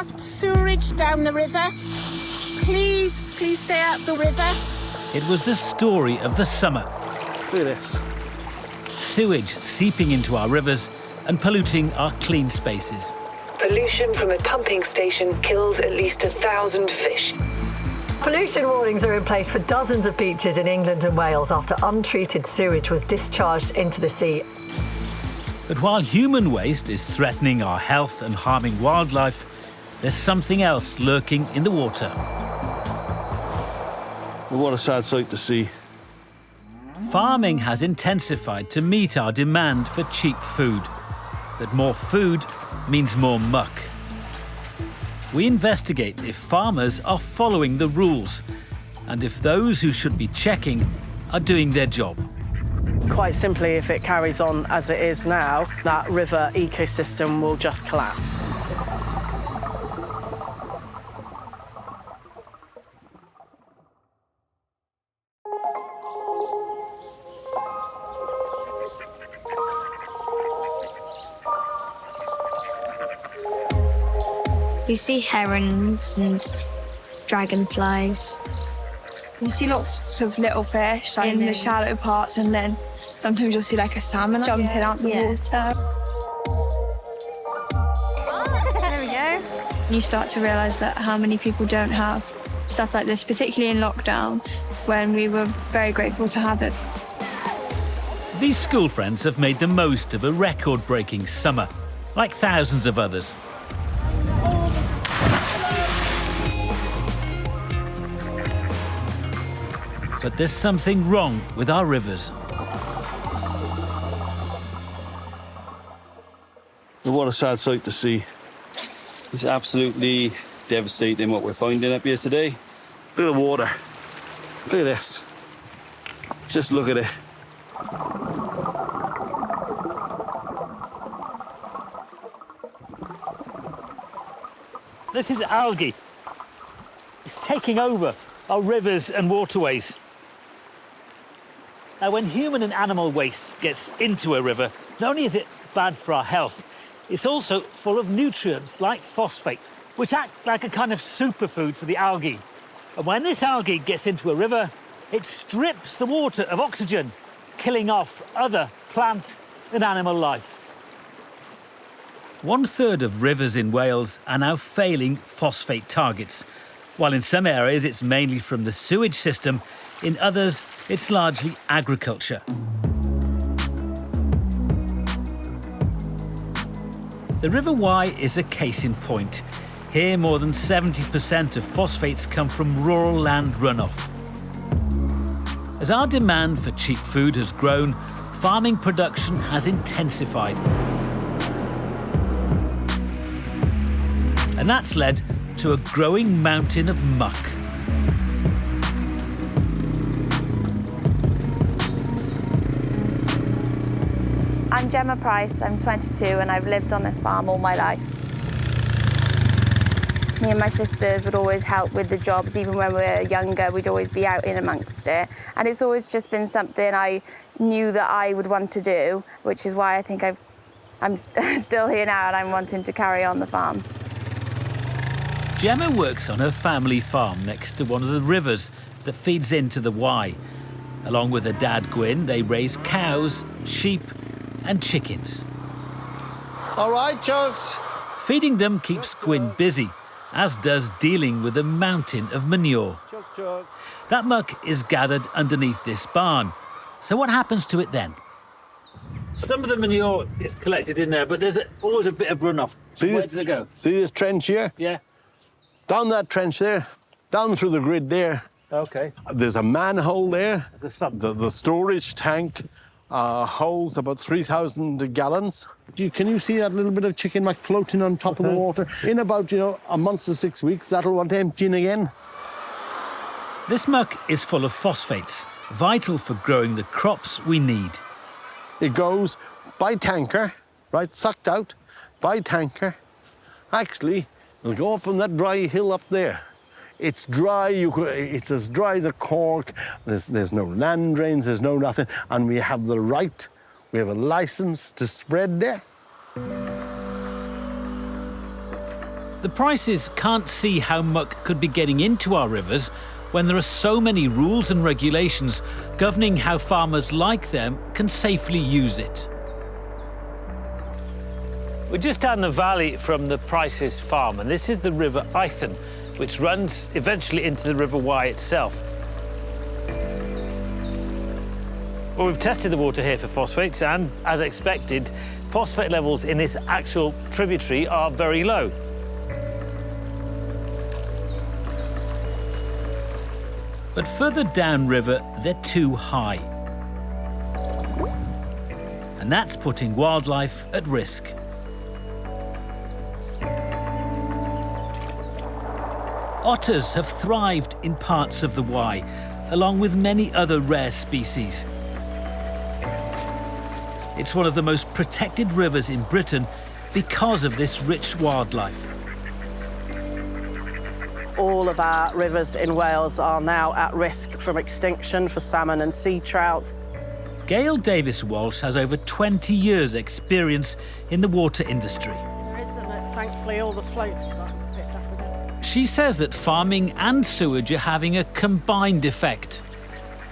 cast sewage down the river. Please, please stay out the river. It was the story of the summer. Look at this. Sewage seeping into our rivers and polluting our clean spaces. Pollution from a pumping station killed at least 1,000 fish. Pollution warnings are in place for dozens of beaches in England and Wales after untreated sewage was discharged into the sea. But while human waste is threatening our health and harming wildlife, there's something else lurking in the water. What a sad sight to see. Farming has intensified to meet our demand for cheap food. But more food means more muck. We investigate if farmers are following the rules and if those who should be checking are doing their job. Quite simply, if it carries on as it is now, that river ecosystem will just collapse. You see herons and dragonflies. You see lots of little fish like in the shallow parts, and then sometimes you'll see like a salmon jumping out the water. There we go. You start to realise that how many people don't have stuff like this, particularly in lockdown, when we were very grateful to have it. These school friends have made the most of a record-breaking summer, like thousands of others. But there's something wrong with our rivers. What a sad sight to see. It's absolutely devastating what we're finding up here today. Look at the water. Look at this. Just look at it. This is algae. It's taking over our rivers and waterways. Now, when human and animal waste gets into a river, not only is it bad for our health, it's also full of nutrients like phosphate, which act like a kind of superfood for the algae. And when this algae gets into a river, it strips the water of oxygen, killing off other plant and animal life. 1/3 of rivers in Wales are now failing phosphate targets, while in some areas it's mainly from the sewage system, in others it's largely agriculture. The River Wye is a case in point. Here, more than 70% of phosphates come from rural land runoff. As our demand for cheap food has grown, farming production has intensified. And that's led to a growing mountain of muck. I'm Gemma Price, I'm 22 and I've lived on this farm all my life. Me and my sisters would always help with the jobs, even when we were younger, we'd always be out in amongst it. And it's always just been something I knew that I would want to do, which is why I think I'm still here now and I'm wanting to carry on the farm. Gemma works on her family farm next to one of the rivers that feeds into the Wye. Along with her dad, Gwyn, they raise cows, sheep and chickens. All right, Chugs. Feeding them keeps Gwyn busy, as does dealing with a mountain of manure. Chug. That muck is gathered underneath this barn. So what happens to it then? Some of the manure is collected in there, but there's always a bit of runoff. Where does it go? See this trench here? Yeah. Down that trench there, down through the grid there. Okay. There's a manhole there. There's a sump. The storage tank holds about 3,000 gallons. Can you see that little bit of chicken muck floating on top of the water? In about, a month to 6 weeks, that'll want emptying again. This muck is full of phosphates, vital for growing the crops we need. It goes by tanker, right, sucked out by tanker. Actually, it'll go up on that dry hill up there. It's dry, it's as dry as a cork. There's no land drains, there's no nothing. And we have the right, we have a license to spread there. The Prices can't see how muck could be getting into our rivers when there are so many rules and regulations governing how farmers like them can safely use it. We're just down the valley from the Prices farm, and this is the River Eithne, which runs eventually into the River Wye itself. Well, we've tested the water here for phosphates, and as expected, phosphate levels in this actual tributary are very low. But further downriver, they're too high. And that's putting wildlife at risk. Otters have thrived in parts of the Wye, along with many other rare species. It's one of the most protected rivers in Britain because of this rich wildlife. All of our rivers in Wales are now at risk from extinction for salmon and sea trout. Gail Davies-Walsh has over 20 years' experience in the water industry. Thankfully, all the floats are starting to pick up again. She says that farming and sewage are having a combined effect.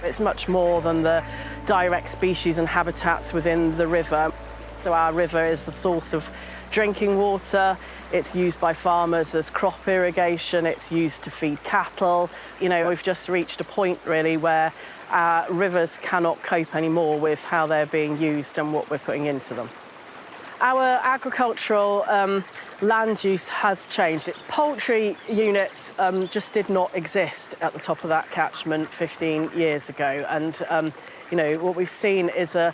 It's much more than the direct species and habitats within the river. So our river is the source of drinking water. It's used by farmers as crop irrigation. It's used to feed cattle. You know, we've just reached a point really where our rivers cannot cope anymore with how they're being used and what we're putting into them. Our agricultural land use has changed. Poultry units just did not exist at the top of that catchment 15 years ago. And, you know, what we've seen is a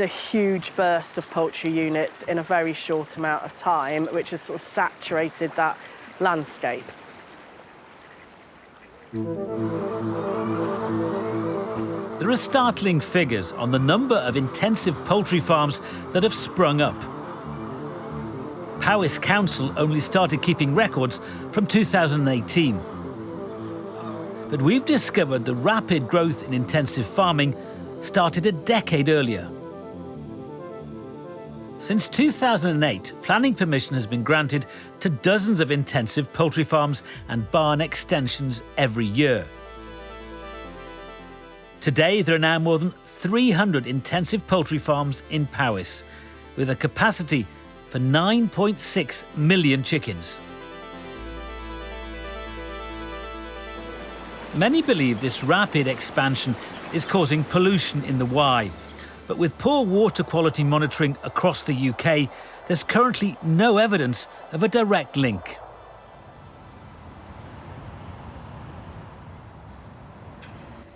huge burst of poultry units in a very short amount of time, which has sort of saturated that landscape. There are startling figures on the number of intensive poultry farms that have sprung up. Powys Council only started keeping records from 2018. But we've discovered the rapid growth in intensive farming started a decade earlier. Since 2008, planning permission has been granted to dozens of intensive poultry farms and barn extensions every year. Today, there are now more than 300 intensive poultry farms in Powys, with a capacity for 9.6 million chickens. Many believe this rapid expansion is causing pollution in the Wye, but with poor water quality monitoring across the UK, there's currently no evidence of a direct link.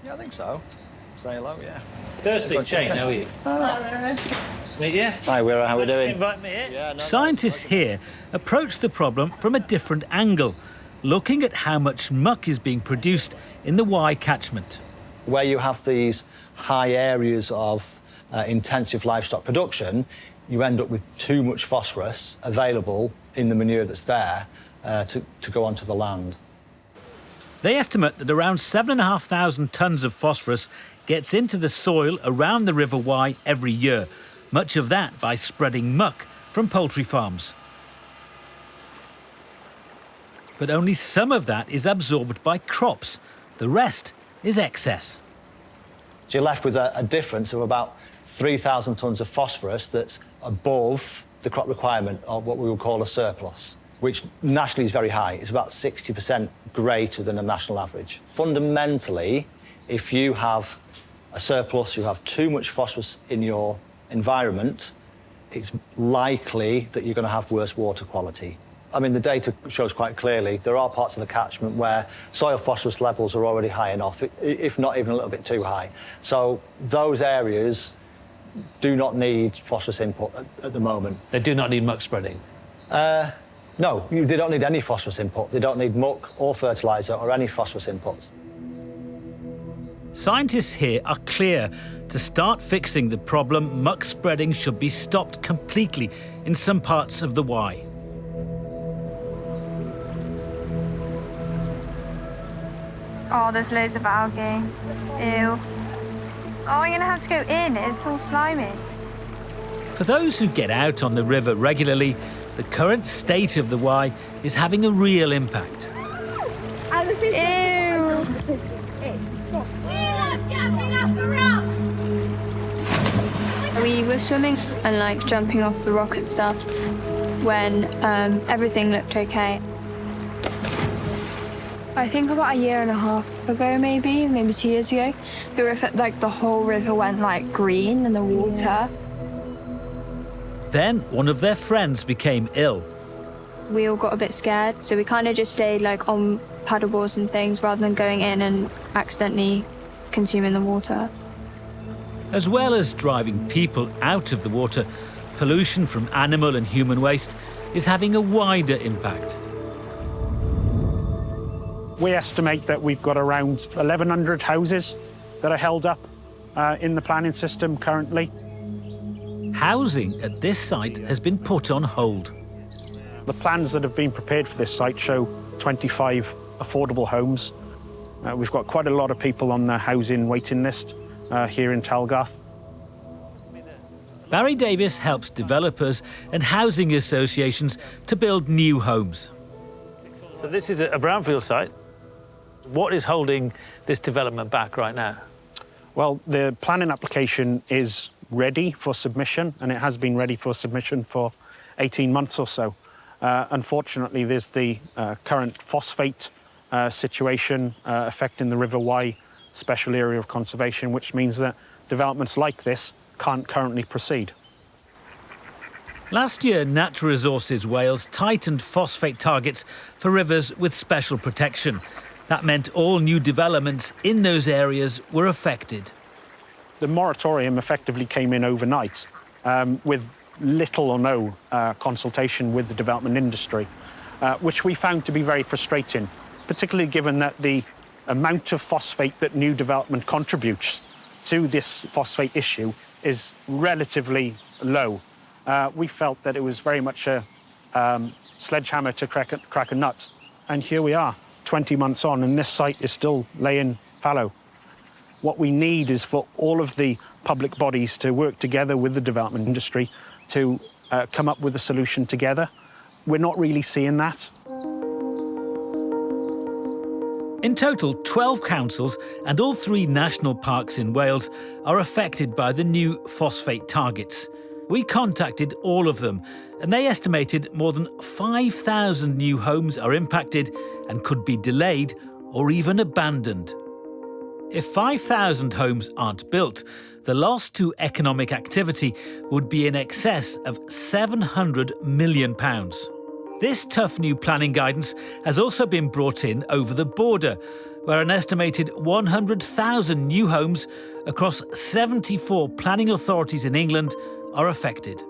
Yeah, I think so. Say hello, yeah. Thursday, Jane, how are you? Nice to meet you. Hi, Wyre, how are we doing? Invite me here. Yeah, no, Scientists here approach the problem from a different angle, looking at how much muck is being produced in the Wye catchment. Where you have these high areas of intensive livestock production, you end up with too much phosphorus available in the manure that's there to go onto the land. They estimate that around 7,500 tonnes of phosphorus gets into the soil around the River Wye every year, much of that by spreading muck from poultry farms. But only some of that is absorbed by crops. The rest is excess. So you're left with a difference of about 3,000 tonnes of phosphorus that's above the crop requirement, or what we would call a surplus, which nationally is very high. It's about 60% greater than a national average. Fundamentally, if you have a surplus, you have too much phosphorus in your environment, it's likely that you're going to have worse water quality. I mean, the data shows quite clearly there are parts of the catchment where soil phosphorus levels are already high enough, if not even a little bit too high. So those areas do not need phosphorus input at the moment. They do not need muck spreading? No, they don't need any phosphorus input. They don't need muck or fertiliser or any phosphorus inputs. Scientists here are clear. To start fixing the problem, muck spreading should be stopped completely in some parts of the Wye. Oh, there's loads of algae. Ew. Oh, I'm gonna have to go in. It's all slimy. For those who get out on the river regularly, the current state of the Wye is having a real impact. We were swimming and like jumping off the rock and stuff when everything looked okay. I think about a year and a half ago, maybe 2 years ago, the river, like the whole river went like green in the water. Then one of their friends became ill. We all got a bit scared, so we kind of just stayed like on paddleboards and things rather than going in and accidentally consuming the water. As well as driving people out of the water, pollution from animal and human waste is having a wider impact. We estimate that we've got around 1,100 houses that are held up in the planning system currently. Housing at this site has been put on hold. The plans that have been prepared for this site show 25 affordable homes. We've got quite a lot of people on the housing waiting list here in Talgarth. Wyre Davies helps developers and housing associations to build new homes. So this is a brownfield site. What is holding this development back right now? Well, the planning application is ready for submission, and it has been ready for submission for 18 months or so. Unfortunately, there's the current phosphate situation affecting the River Wye Special Area of Conservation, which means that developments like this can't currently proceed. Last year, Natural Resources Wales tightened phosphate targets for rivers with special protection. That meant all new developments in those areas were affected. The moratorium effectively came in overnight with little or no consultation with the development industry, which we found to be very frustrating, particularly given that the amount of phosphate that new development contributes to this phosphate issue is relatively low. We felt that it was very much a sledgehammer to crack a nut. And here we are, 20 months on, and this site is still laying fallow. What we need is for all of the public bodies to work together with the development industry to come up with a solution together. We're not really seeing that. In total, 12 councils and all 3 national parks in Wales are affected by the new phosphate targets. We contacted all of them, and they estimated more than 5,000 new homes are impacted and could be delayed or even abandoned. If 5,000 homes aren't built, the loss to economic activity would be in excess of £700 million. This tough new planning guidance has also been brought in over the border, where an estimated 100,000 new homes across 74 planning authorities in England are affected.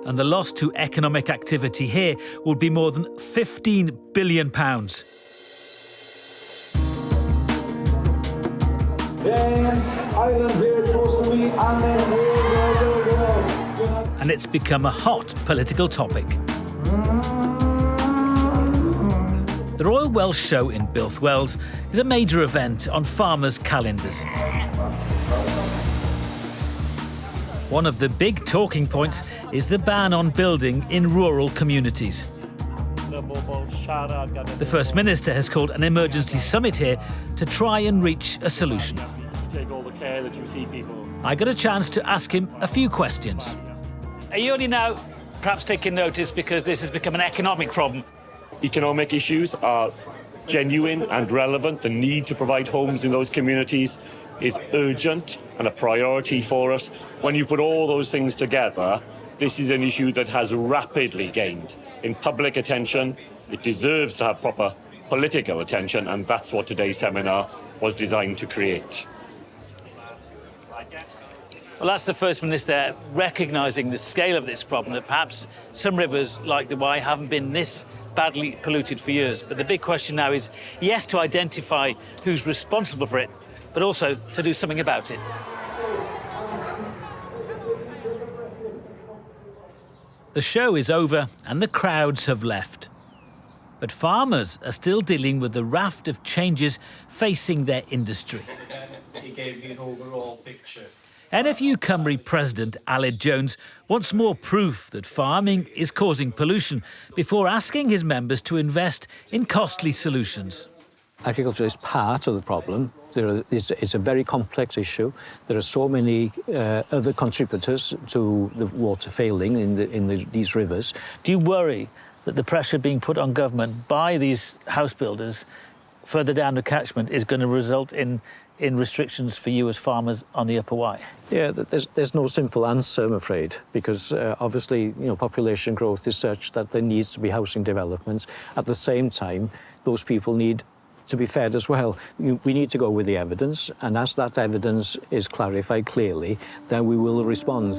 And the loss to economic activity here would be more than £15 billion. And it's become a hot political topic. The Royal Welsh Show in Builth Wells is a major event on farmers' calendars. One of the big talking points is the ban on building in rural communities. The First Minister has called an emergency summit here to try and reach a solution. I got a chance to ask him a few questions. Are you only now perhaps taking notice because this has become an economic problem? Economic issues are genuine and relevant. The need to provide homes in those communities is urgent and a priority for us. When you put all those things together, this is an issue that has rapidly gained in public attention. It deserves to have proper political attention, and that's what today's seminar was designed to create. Well, that's the First Minister recognising the scale of this problem, that perhaps some rivers like the Wye haven't been this badly polluted for years. But the big question now is, yes, to identify who's responsible for it, but also to do something about it. The show is over and the crowds have left. But farmers are still dealing with the raft of changes facing their industry. He gave me an overall picture. NFU Cymru President Aled Jones wants more proof that farming is causing pollution before asking his members to invest in costly solutions. Agriculture is part of the problem. It's a very complex issue. There are so many other contributors to the water failing in these rivers. Do you worry that the pressure being put on government by these house builders further down the catchment is going to result in restrictions for you as farmers on the Upper Wye? Yeah, there's no simple answer, I'm afraid, because obviously, population growth is such that there needs to be housing developments. At the same time, those people need to be fed as well. We need to go with the evidence, and as that evidence is clarified clearly, then we will respond.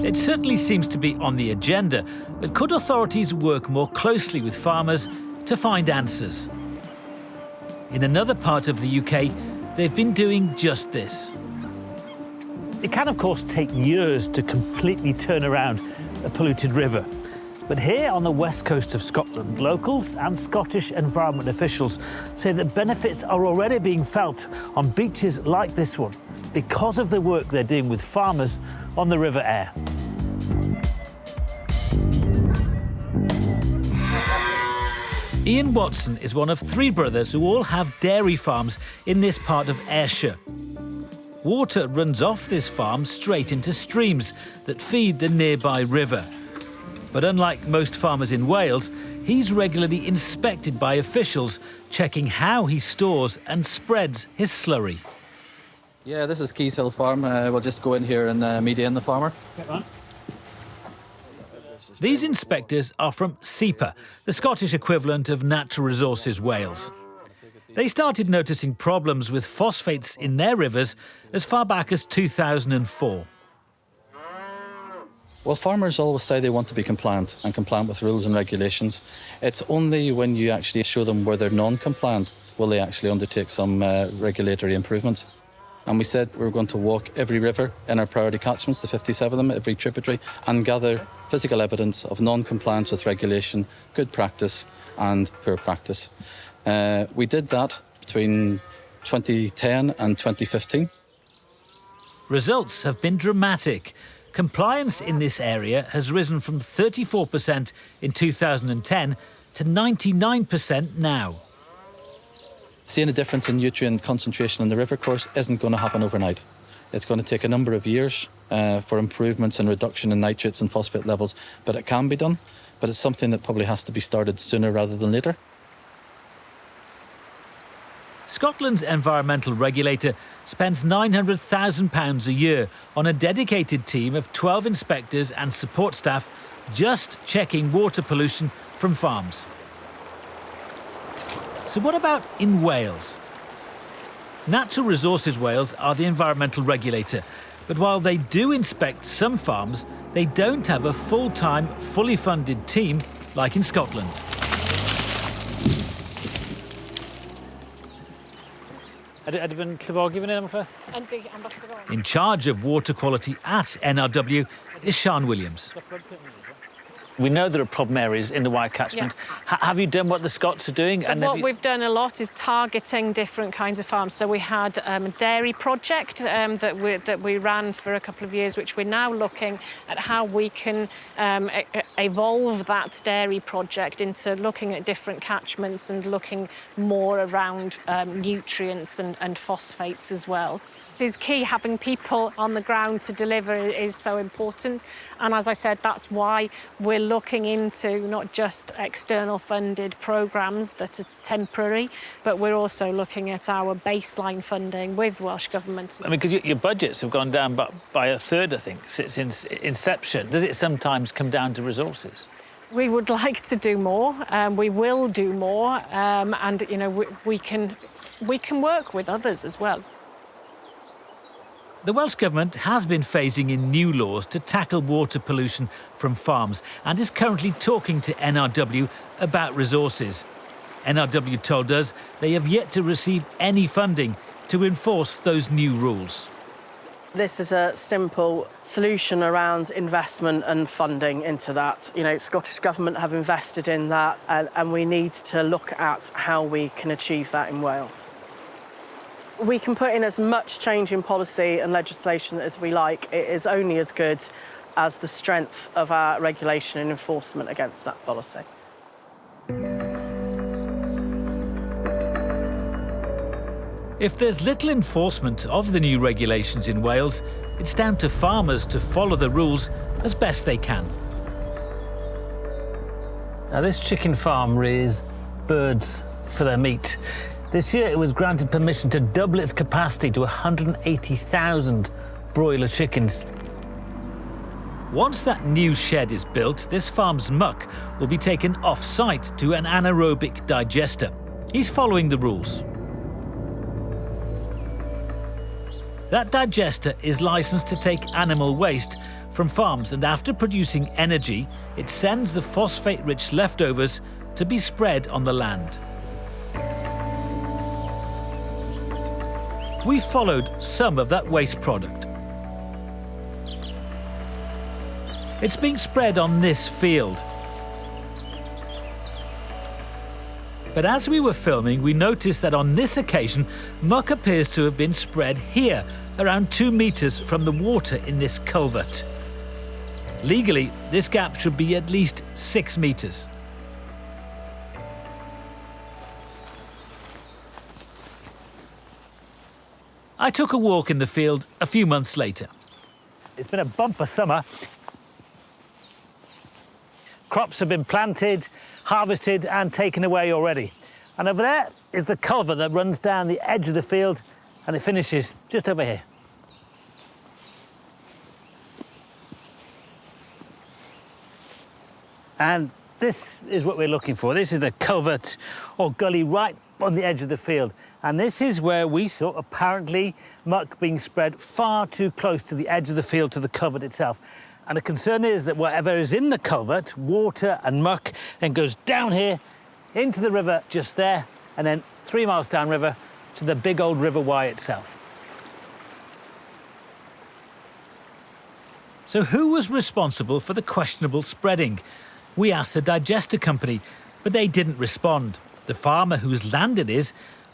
It certainly seems to be on the agenda, but could authorities work more closely with farmers to find answers? In another part of the UK, they've been doing just this. It can, of course, take years to completely turn around a polluted river. But here on the west coast of Scotland, locals and Scottish environment officials say that benefits are already being felt on beaches like this one because of the work they're doing with farmers on the River Aire. Ian Watson is one of 3 brothers who all have dairy farms in this part of Ayrshire. Water runs off this farm straight into streams that feed the nearby river. But unlike most farmers in Wales, he's regularly inspected by officials, checking how he stores and spreads his slurry. Yeah, this is Keys Hill Farm. We'll just go in here and meet Ian, the farmer. These inspectors are from SEPA, the Scottish equivalent of Natural Resources Wales. They started noticing problems with phosphates in their rivers as far back as 2004. Well, farmers always say they want to be compliant and compliant with rules and regulations. It's only when you actually show them where they're non-compliant will they actually undertake some regulatory improvements. And we said we were going to walk every river in our priority catchments, the 57 of them, every tributary, and gather physical evidence of non-compliance with regulation, good practice and poor practice. We did that between 2010 and 2015. Results have been dramatic. Compliance in this area has risen from 34% in 2010 to 99% now. Seeing a difference in nutrient concentration in the river course isn't going to happen overnight. It's going to take a number of years for improvements and reduction in nitrates and phosphate levels, but it can be done. But it's something that probably has to be started sooner rather than later. Scotland's environmental regulator spends £900,000 a year on a dedicated team of 12 inspectors and support staff just checking water pollution from farms. So what about in Wales? Natural Resources Wales are the environmental regulator, but while they do inspect some farms, they don't have a full-time, fully funded team like in Scotland. In charge of water quality at NRW is Sian Williams. We know there are problem areas in the Wyre catchment. Yeah. Have you done what the Scots are doing? So what we've done a lot is targeting different kinds of farms. So we had a dairy project that we ran for a couple of years, which we're now looking at how we can evolve that dairy project into looking at different catchments and looking more around nutrients and phosphates as well. It is key. Having people on the ground to deliver is so important. And as I said, that's why we're looking into not just external funded programmes that are temporary, but we're also looking at our baseline funding with Welsh Government. I mean, because your budgets have gone down by a third, I think, since inception. Does it sometimes come down to resources? We would like to do more. We will do more. And, you know, we can work with others as well. The Welsh Government has been phasing in new laws to tackle water pollution from farms and is currently talking to NRW about resources. NRW told us they have yet to receive any funding to enforce those new rules. This is a simple solution around investment and funding into that. You know, Scottish Government have invested in that and we need to look at how we can achieve that in Wales. We can put in as much change in policy and legislation as we like. It is only as good as the strength of our regulation and enforcement against that policy. If there's little enforcement of the new regulations in Wales, it's down to farmers to follow the rules as best they can. Now, this chicken farm rears birds for their meat. This year, it was granted permission to double its capacity to 180,000 broiler chickens. Once that new shed is built, this farm's muck will be taken off-site to an anaerobic digester. He's following the rules. That digester is licensed to take animal waste from farms, and after producing energy, it sends the phosphate-rich leftovers to be spread on the land. We followed some of that waste product. It's being spread on this field. But as we were filming, we noticed that on this occasion, muck appears to have been spread here, around 2 meters from the water in this culvert. Legally, this gap should be at least 6 meters. I took a walk in the field a few months later. It's been a bumper summer. Crops have been planted, harvested and taken away already. And over there is the culvert that runs down the edge of the field, and it finishes just over here. And this is what we're looking for. This is a culvert or gully right on the edge of the field. And this is where we saw apparently muck being spread far too close to the edge of the field to the culvert itself. And the concern is that whatever is in the culvert, water and muck, then goes down here into the river just there, and then 3 miles downriver to the big old River Wye itself. So who was responsible for the questionable spreading? We asked the digester company, but they didn't respond. The farmer whose land it is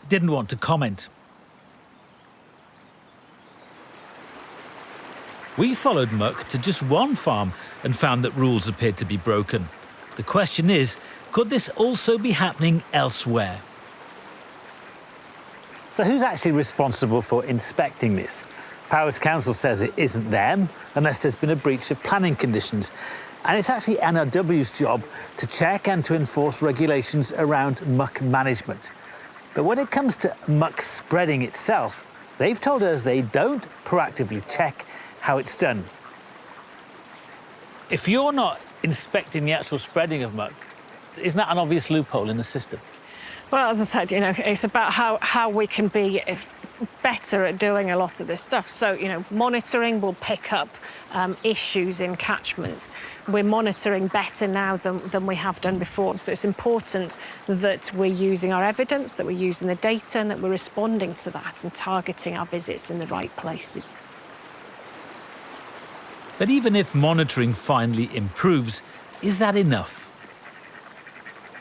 didn't want to comment. We followed muck to just one farm and found that rules appeared to be broken. The question is, could this also be happening elsewhere? So who's actually responsible for inspecting this? Powys Council says it isn't them, unless there's been a breach of planning conditions. And it's actually NRW's job to check and to enforce regulations around muck management. But when it comes to muck spreading itself, they've told us they don't proactively check how it's done. If you're not inspecting the actual spreading of muck, isn't that an obvious loophole in the system? Well, as I said, you know, it's about how we can be better at doing a lot of this stuff. So, you know, monitoring will pick up issues in catchments. We're monitoring better now than we have done before. So it's important that we're using our evidence, that we're using the data, and that we're responding to that and targeting our visits in the right places. But even if monitoring finally improves, is that enough?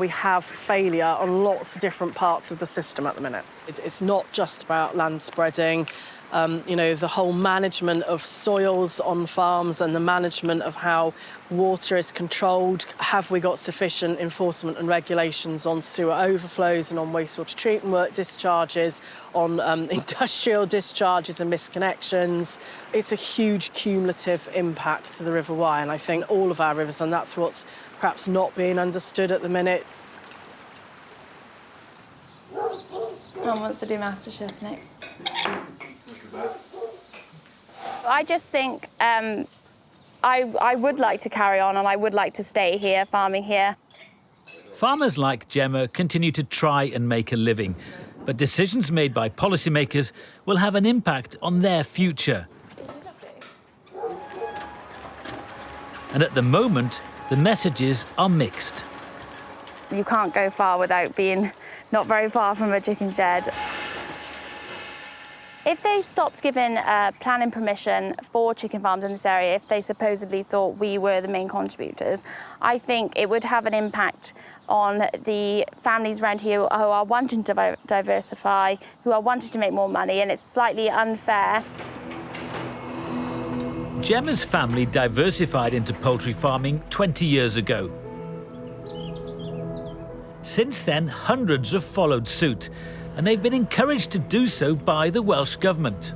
We have failure on lots of different parts of the system at the minute. It's not just about land spreading. You know, the whole management of soils on farms and the management of how water is controlled. Have we got sufficient enforcement and regulations on sewer overflows and on wastewater treatment work discharges, on industrial discharges and misconnections? It's a huge cumulative impact to the River Wye, and I think all of our rivers, and that's what's perhaps not being understood at the minute. Mum wants to do MasterChef next. I just think I would like to carry on, and I would like to stay here, farming here. Farmers like Gemma continue to try and make a living, but decisions made by policymakers will have an impact on their future. And at the moment, the messages are mixed. You can't go far without being not very far from a chicken shed. If they stopped giving planning permission for chicken farms in this area, if they supposedly thought we were the main contributors, I think it would have an impact on the families around here who are wanting to diversify, who are wanting to make more money, and it's slightly unfair. Gemma's family diversified into poultry farming 20 years ago. Since then, hundreds have followed suit, and they've been encouraged to do so by the Welsh Government.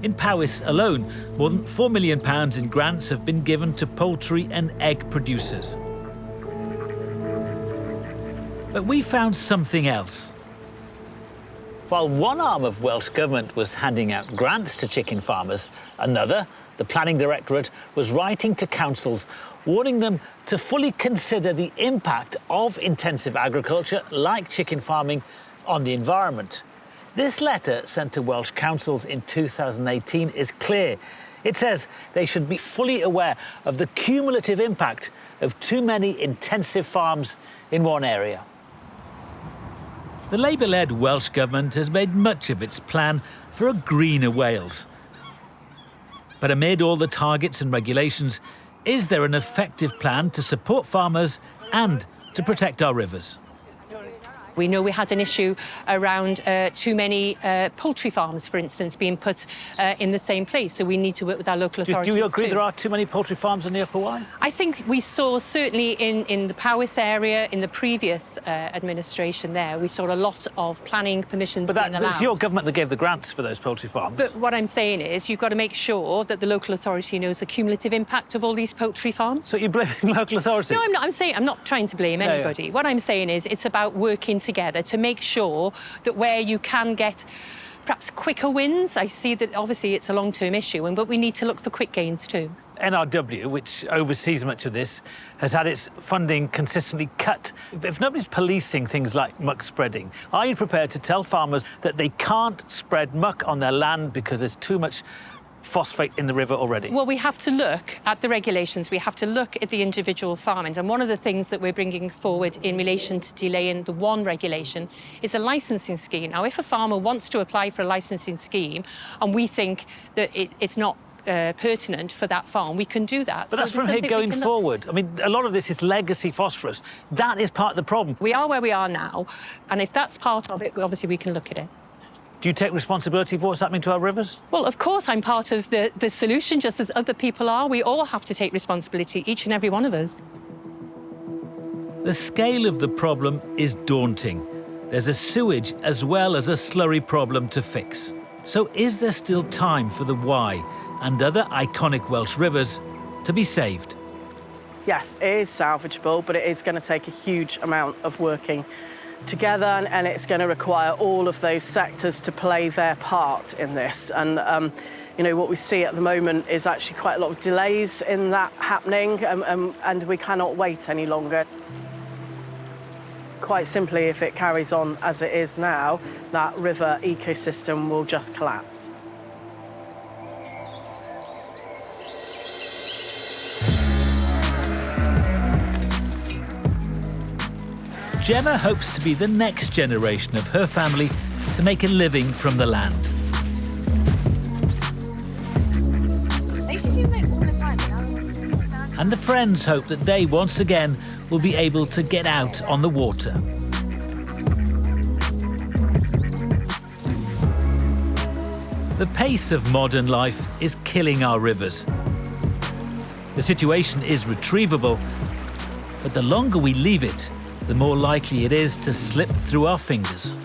In Powys alone, more than £4 million in grants have been given to poultry and egg producers. But we found something else. While one arm of Welsh Government was handing out grants to chicken farmers, another, the Planning Directorate, was writing to councils, warning them to fully consider the impact of intensive agriculture, like chicken farming, on the environment. This letter sent to Welsh councils in 2018 is clear. It says they should be fully aware of the cumulative impact of too many intensive farms in one area. The Labour-led Welsh Government has made much of its plan for a greener Wales. But amid all the targets and regulations, is there an effective plan to support farmers and to protect our rivers? We know we had an issue around too many poultry farms, for instance, being put in the same place. So we need to work with our local authorities. Do you agree there are too many poultry farms in the Upper Wyre? I think we saw, certainly in the Powys area, in the previous administration there, we saw a lot of planning permissions being allowed. But it's your government that gave the grants for those poultry farms. But what I'm saying is you've got to make sure that the local authority knows the cumulative impact of all these poultry farms. So you're blaming local authority? No, I'm not. I'm not trying to blame anybody. Yeah. What I'm saying is it's about working together to make sure that where you can get perhaps quicker wins. I see that obviously it's a long-term issue, but we need to look for quick gains too. NRW, which oversees much of this, has had its funding consistently cut. If nobody's policing things like muck spreading, are you prepared to tell farmers that they can't spread muck on their land because there's too much phosphate in the river already? Well, we have to look at the regulations. We have to look at the individual farmings. And one of the things that we're bringing forward in relation to delaying the one regulation is a licensing scheme. Now, if a farmer wants to apply for a licensing scheme and we think that it's not pertinent for that farm, we can do that. But that's from here going forward. I mean, a lot of this is legacy phosphorus. That is part of the problem. We are where we are now, and if that's part of it, obviously we can look at it. Do you take responsibility for what's happening to our rivers? Well, of course, I'm part of the solution, just as other people are. We all have to take responsibility, each and every one of us. The scale of the problem is daunting. There's a sewage as well as a slurry problem to fix. So is there still time for the Wye and other iconic Welsh rivers to be saved? Yes, it is salvageable, but it is going to take a huge amount of working together, and it's going to require all of those sectors to play their part in this. And you know, what we see at the moment is actually quite a lot of delays in that happening, and we cannot wait any longer. Quite simply, if it carries on as it is now, that river ecosystem will just collapse. Gemma hopes to be the next generation of her family to make a living from the land. And the friends hope that they once again will be able to get out on the water. The pace of modern life is killing our rivers. The situation is retrievable, but the longer we leave it, the more likely it is to slip through our fingers.